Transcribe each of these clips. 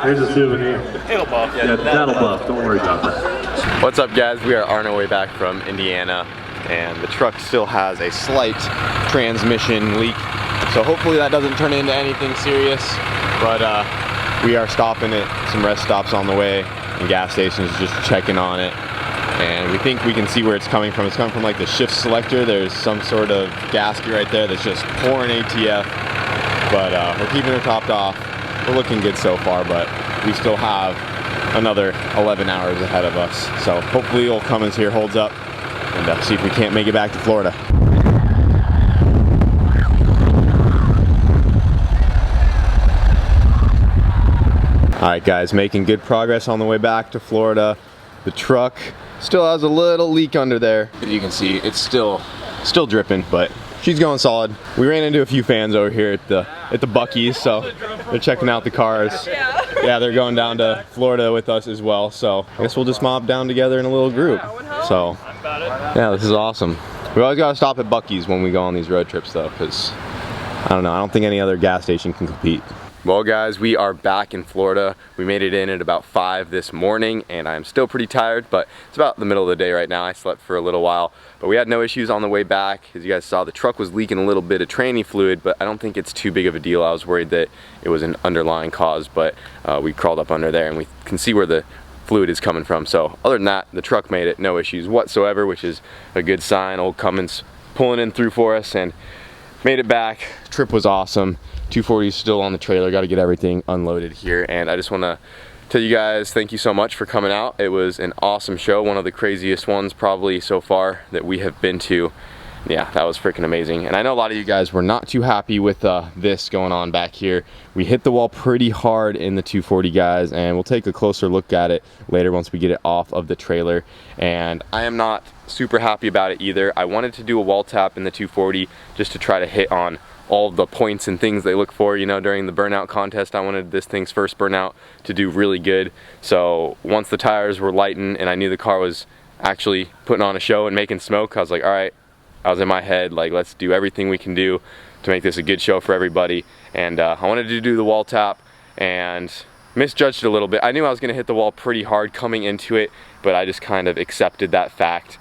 Here's a souvenir. It'll buff. Yeah, that'll buff. Don't worry about that. What's up, guys? We are on our way back from Indiana, and the truck still has a slight transmission leak. So hopefully that doesn't turn into anything serious. But we are stopping at some rest stops on the way and gas stations, just checking on it. And we think we can see where it's coming from. It's coming from like the shift selector. There's some sort of gasket right there that's just pouring ATF. But we're keeping it topped off. We're looking good so far, but we still have another 11 hours ahead of us. So hopefully Old Cummins here holds up, and see if we can't make it back to Florida. All right, guys, making good progress on the way back to Florida. The truck still has a little leak under there. As you can see, it's still dripping, but she's going solid. We ran into a few fans over here at the Buc-ee's, so they're checking out the cars. Yeah, they're going down to Florida with us as well, so I guess we'll just mob down together in a little group. So, yeah, this is awesome. We always gotta stop at Buc-ee's when we go on these road trips though, because I don't know, I don't think any other gas station can compete. Well, guys, we are back in Florida. We made it in at about 5 this morning, and I'm still pretty tired, but it's about the middle of the day right now. I slept for a little while, but we had no issues on the way back. As you guys saw, the truck was leaking a little bit of tranny fluid, but I don't think it's too big of a deal. I was worried that it was an underlying cause, but we crawled up under there and we can see where the fluid is coming from. So other than that, the truck made it, no issues whatsoever, which is a good sign. Old Cummins pulling in through for us and made it back. Trip was awesome. 240 is still on the trailer. Got to get everything unloaded here, and I just want to tell you guys thank you so much for coming out. It was an awesome show, one of the craziest ones probably so far that we have been to. Yeah, that was freaking amazing. And I know a lot of you guys were not too happy with this going on back here. We hit the wall pretty hard in the 240, guys, and we'll take a closer look at it later once we get it off of the trailer. And I am not super happy about it either. I wanted to do a wall tap in the 240 just to try to hit on all the points and things they look for, you know, during the burnout contest. I wanted this thing's first burnout to do really good. So once the tires were lightened and I knew the car was actually putting on a show and making smoke, I was like, all right, I was in my head, like, let's do everything we can do to make this a good show for everybody. And I wanted to do the wall tap and misjudged it a little bit. I knew I was gonna hit the wall pretty hard coming into it, but I just kind of accepted that fact.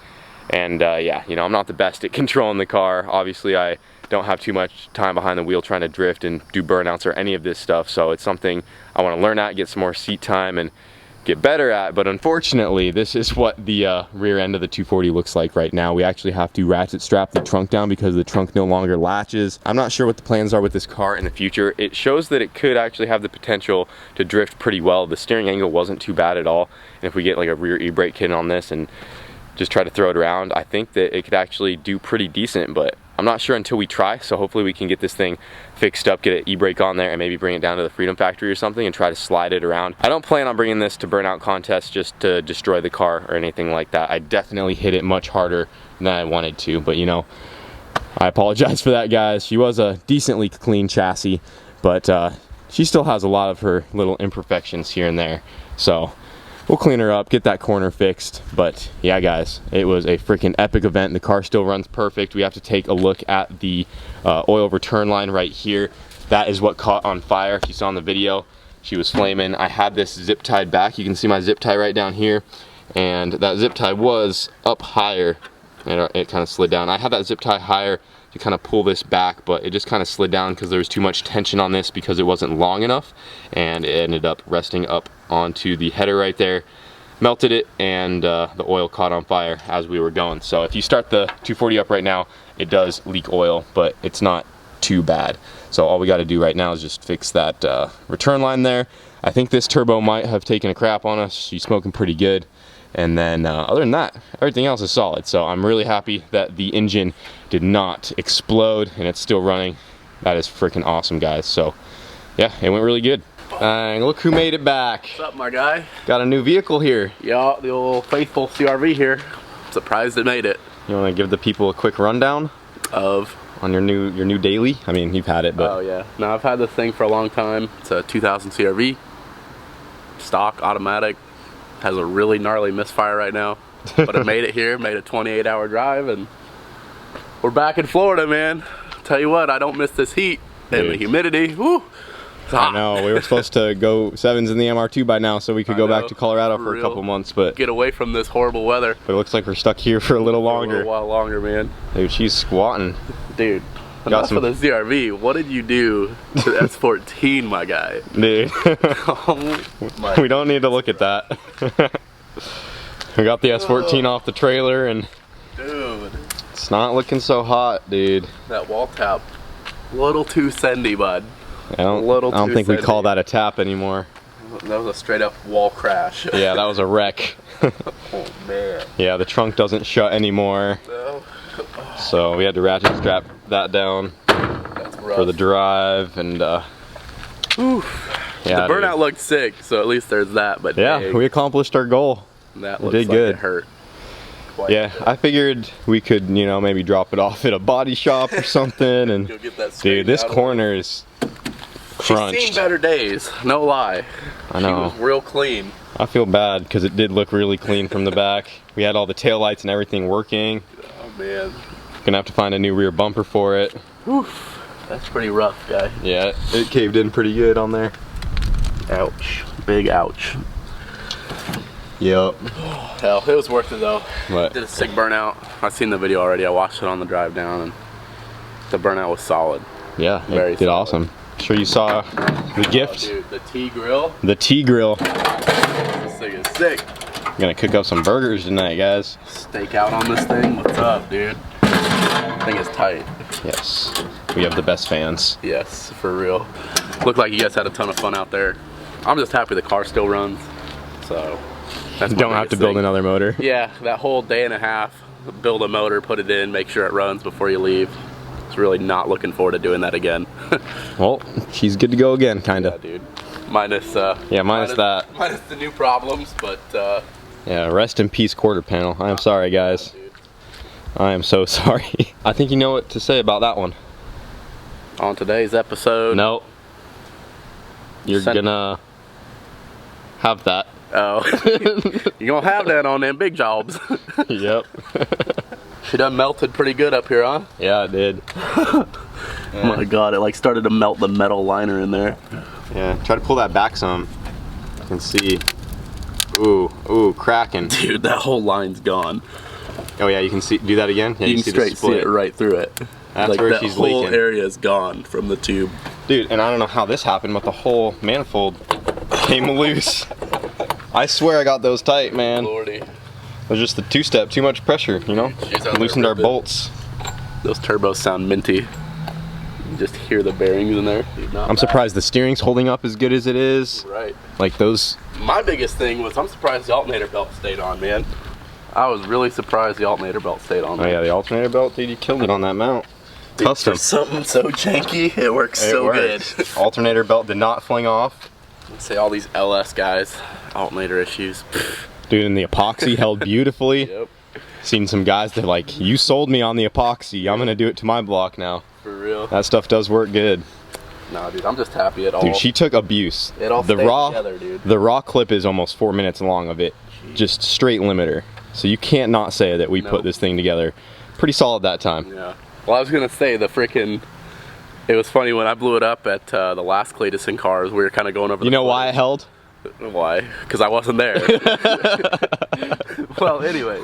And yeah, you know, I'm not the best at controlling the car. Obviously, I don't have too much time behind the wheel trying to drift and do burnouts or any of this stuff, so it's something I want to learn at, get some more seat time and get better at. But unfortunately, this is what the rear end of the 240 looks like right now. We actually have to ratchet strap the trunk down because the trunk no longer latches. I'm not sure what the plans are with this car in the future. It shows that it could actually have the potential to drift pretty well. The steering angle wasn't too bad at all, and if we get like a rear e-brake kit on this and just try to throw it around, I think that it could actually do pretty decent, but I'm not sure until we try. So hopefully we can get this thing fixed up, get an e-brake on there, and maybe bring it down to the Freedom Factory or something and try to slide it around. I don't plan on bringing this to burnout contests just to destroy the car or anything like that. I definitely hit it much harder than I wanted to, but you know, I apologize for that, guys. She was a decently clean chassis, but she still has a lot of her little imperfections here and there. So we'll clean her up, get that corner fixed. But yeah, guys, it was a freaking epic event. The car still runs perfect. We have to take a look at the oil return line right here. That is what caught on fire. If you saw in the video, she was flaming. I had this zip tied back. You can see my zip tie right down here, and that zip tie was up higher, and it kind of slid down. I had that zip tie higher to kind of pull this back, but it just kind of slid down because there was too much tension on this because it wasn't long enough, and it ended up resting up onto the header right there, melted it, and the oil caught on fire as we were going. So if you start the 240 up right now, it does leak oil, but it's not too bad. So all we got to do right now is just fix that return line there. I think this turbo might have taken a crap on us. She's smoking pretty good. And then other than that, everything else is solid. So I'm really happy that the engine did not explode and it's still running. That is freaking awesome, guys. So yeah, it went really good. And look who made it back. What's up, my guy? Got a new vehicle here. Yeah, the old faithful CRV here. Surprised it made it. You want to give the people a quick rundown of on your new daily? I mean, you've had it, but oh yeah. No, I've had this thing for a long time. It's a 2000 CRV, stock, automatic. Has a really gnarly misfire right now, but it made it here. Made a 28-hour drive, and we're back in Florida, man. Tell you what, I don't miss this heat and the humidity. Woo! I know, we were supposed to go 7s in the MR2 by now so we could go back to Colorado for a couple months, but get away from this horrible weather. it looks like we're stuck here for a little longer. A little while longer, man. Dude, she's squatting. Dude, enough of the CRV. What did you do to the S14, my guy? Dude, Oh, we don't need to look at that. We got the S14 off the trailer and dude, it's not looking so hot, dude. that wall tap, little too sendy, bud. I don't think we call that a tap anymore. That was a straight up wall crash. Yeah, that was a wreck. Oh man. Yeah, the trunk doesn't shut anymore. No. So we had to ratchet strap that down That's rough. for the drive and yeah, the burnout looked sick, so at least there's that. But yeah, dang, we accomplished our goal. that we looks did like good. It hurt. Quite Yeah, I figured we could, you know, maybe drop it off at a body shop or something. And You'll get that dude, straightened this out. corner is She's seen crunched. better days, no lie. I know. She was real clean. I feel bad because it did look really clean from the back. We had all the taillights and everything working. Oh man. Gonna have to find a new rear bumper for it. Oof. That's pretty rough, guy. Yeah, it caved in pretty good on there. Ouch. Big ouch. Yep. Hell, it was worth it though. But Did a sick burnout. I've seen the video already. I watched it on the drive down and the burnout was solid. yeah, Very it did solid. awesome. Sure you saw the gift, Oh, dude, the T-grill. the T-grill. This thing is sick. Gonna cook up some burgers tonight, guys. Stake out on this thing. What's up, dude? This thing is tight. Yes, we have the best fans. Yes, for real. Looked like you guys had a ton of fun out there. I'm just happy the car still runs. So that's my Don't have to biggest build thing. another motor. Yeah, that whole day and a half, build a motor, put it in, make sure it runs before you leave. It's really not looking forward to doing that again. Well, she's good to go again, Yeah, kinda. dude. Minus minus that. Minus the new problems, but Yeah, rest in peace, quarter panel. I am sorry, guys. dude. I am so sorry. I think you know what to say about that one. On today's episode. No. You're Send- gonna have that. Oh. You're gonna have that on them big jobs. Yep. She done melted pretty good up here, huh? Yeah, it did. Oh my god, it like started to melt the metal liner in there. Yeah, try to pull that back some. You can see. Ooh, cracking. Dude, that whole line's gone. Oh yeah, you can see. Do that again. Yeah, You can see straight the split. see it right through it. That's like where that she's whole leaking. area is gone from the tube. Dude, and I don't know how this happened, but the whole manifold came loose. I swear I got those tight, man. It Lordy. was just the two-step, too much pressure, you know? She's out there Loosened our ripping. bolts. Those turbos sound minty. You just hear the bearings in there. Dude, not I'm bad. surprised the steering's holding up as good as it is. Right. Like those. My biggest thing was I'm surprised the alternator belt stayed on, man. I was really surprised the alternator belt stayed on. Oh yeah, the alternator belt, dude, you killed it on that mount. Dude, Custom. for something so janky, it works It so works. good. Alternator belt did not fling off. Say all these LS guys, alternator issues. Dude, and the epoxy held beautifully. Yep, Seen some guys that like, you sold me on the epoxy, I'm gonna do it to my block now. for real. That stuff does work good. Nah, dude, I'm just happy it all. Dude, she took abuse. It all the stayed raw, together, dude. The raw clip is almost 4 minutes long of it. Just straight limiter. So you can't not say that we Nope. put this thing together. Pretty solid that time. Yeah. Well, I was gonna say the freaking. It was funny when I blew it up at the last Cletuson cars. We were kind of going over. You know why it held? Why? Because I wasn't there. Well, anyway,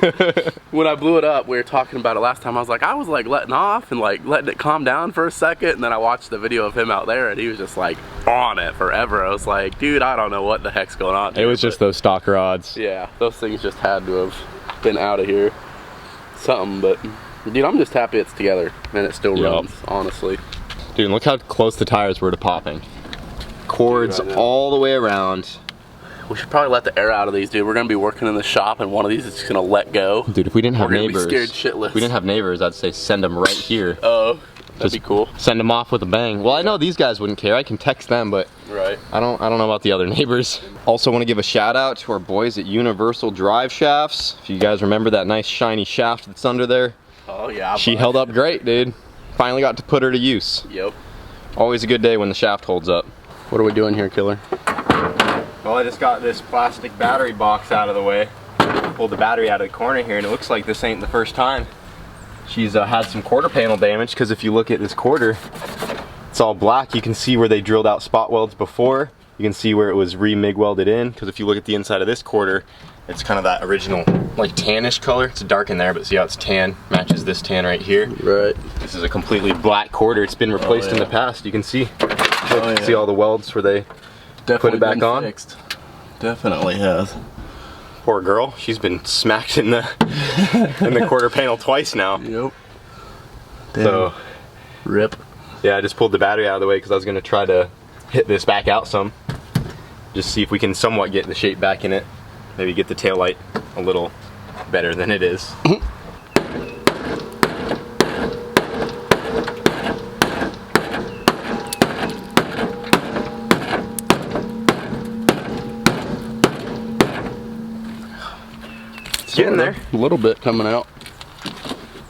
when I blew it up, we were talking about it last time. I was like letting off and like letting it calm down for a second, and then I watched the video of him out there, and he was just like on it forever. I was like, dude, I don't know what the heck's going on. It here, was just but those stock rods. yeah, those things just had to have been out of here. Something, but dude, I'm just happy it's together and it still Yup. runs. Honestly, Dude, look how close the tires were to popping. Cords Dude, I know. all the way around. we should probably let the air out of these, dude. We're gonna be working in the shop, and one of these is just gonna let go. Dude, if we didn't have We're gonna neighbors, be scared shitless. if we didn't have neighbors, I'd say send them right here. Oh, that'd Just be cool. Send them off with a bang. Well, I know these guys wouldn't care. I can text them, but Right. I don't know about the other neighbors. Also want to give a shout out to our boys at Universal Drive Shafts. If you guys remember that nice shiny shaft that's under there, Oh yeah. she bud. held up great, dude. Finally got to put her to use. Yep. Always a good day when the shaft holds up. What are we doing here, Killer? Well, I just got this plastic battery box out of the way. Pulled the battery out of the corner here, and it looks like this ain't the first time she's had some quarter panel damage, because if you look at this quarter, It's all black. You can see where they drilled out spot welds before. You can see where it was re-MIG welded in, because if you look at the inside of this quarter, it's kind of that original like tannish color. It's dark in there, but see how it's tan, matches this tan right here. Right. This is a completely black quarter. It's been replaced in the past. You can see, see all the welds where they put it back on. Fixed. Definitely has. Poor girl, she's been smacked in the quarter panel twice now. Yep. Damn. So, rip. Yeah, I just pulled the battery out of the way because I was gonna try to hit this back out some. Just see if we can somewhat get the shape back in it. Maybe get the taillight a little better than it is. It's getting there. A little bit coming out.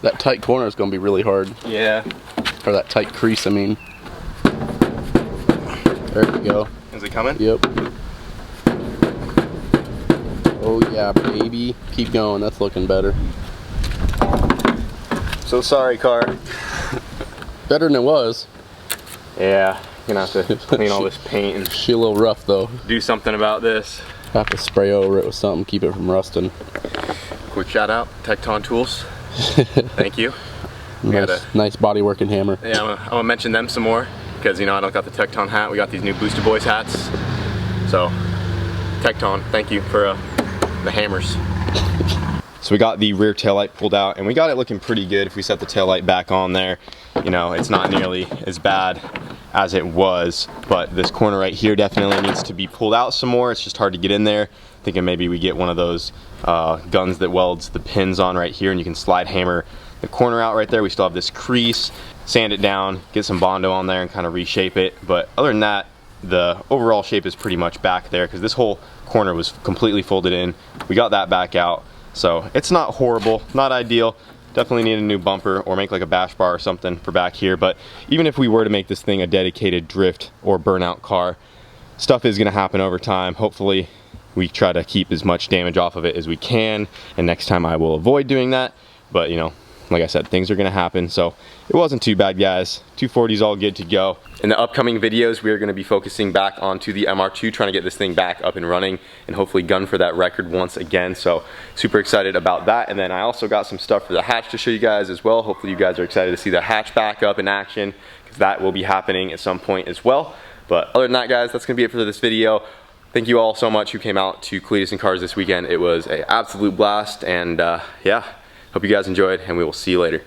That tight corner is going to be really hard. Yeah. Or that tight crease, I mean. There we go. Is it coming? Yep. Oh yeah, baby. Keep going, that's looking better. So sorry, car. Better than it was. Yeah, you're gonna have to clean all this paint and She a little rough though. do something about this. Have to spray over it with something, keep it from rusting. Quick shout out, Tecton Tools. Thank you. Nice body working hammer. Yeah, I'm gonna mention them some more because you know I don't got the Tecton hat. We got these new Booster Boys hats. So Tecton, thank you for the hammers. So we got the rear taillight pulled out and we got it looking pretty good. If we set the taillight back on there, you know, it's not nearly as bad as it was, but this corner right here definitely needs to be pulled out some more. It's just hard to get in there. Thinking maybe we get one of those guns that welds the pins on right here and you can slide hammer the corner out right there. We still have this crease, sand it down, get some Bondo on there and kind of reshape it. But other than that, the overall shape is pretty much back there because this whole corner was completely folded in. We got that back out. So it's not horrible, not ideal. Definitely need a new bumper or make like a bash bar or something for back here. But even if we were to make this thing a dedicated drift or burnout car, stuff is gonna happen over time. Hopefully we try to keep as much damage off of it as we can. And next time I will avoid doing that. But you know, like I said, things are gonna happen. So it wasn't too bad, guys. 240 is all good to go. In the upcoming videos, we are gonna be focusing back onto the MR2, trying to get this thing back up and running and hopefully gun for that record once again. So super excited about that. And then I also got some stuff for the hatch to show you guys as well. Hopefully you guys are excited to see the hatch back up in action because that will be happening at some point as well. But other than that, guys, that's gonna be it for this video. Thank you all so much who came out to Cleetus and Cars this weekend. It was an absolute blast and yeah, hope you guys enjoyed and we will see you later.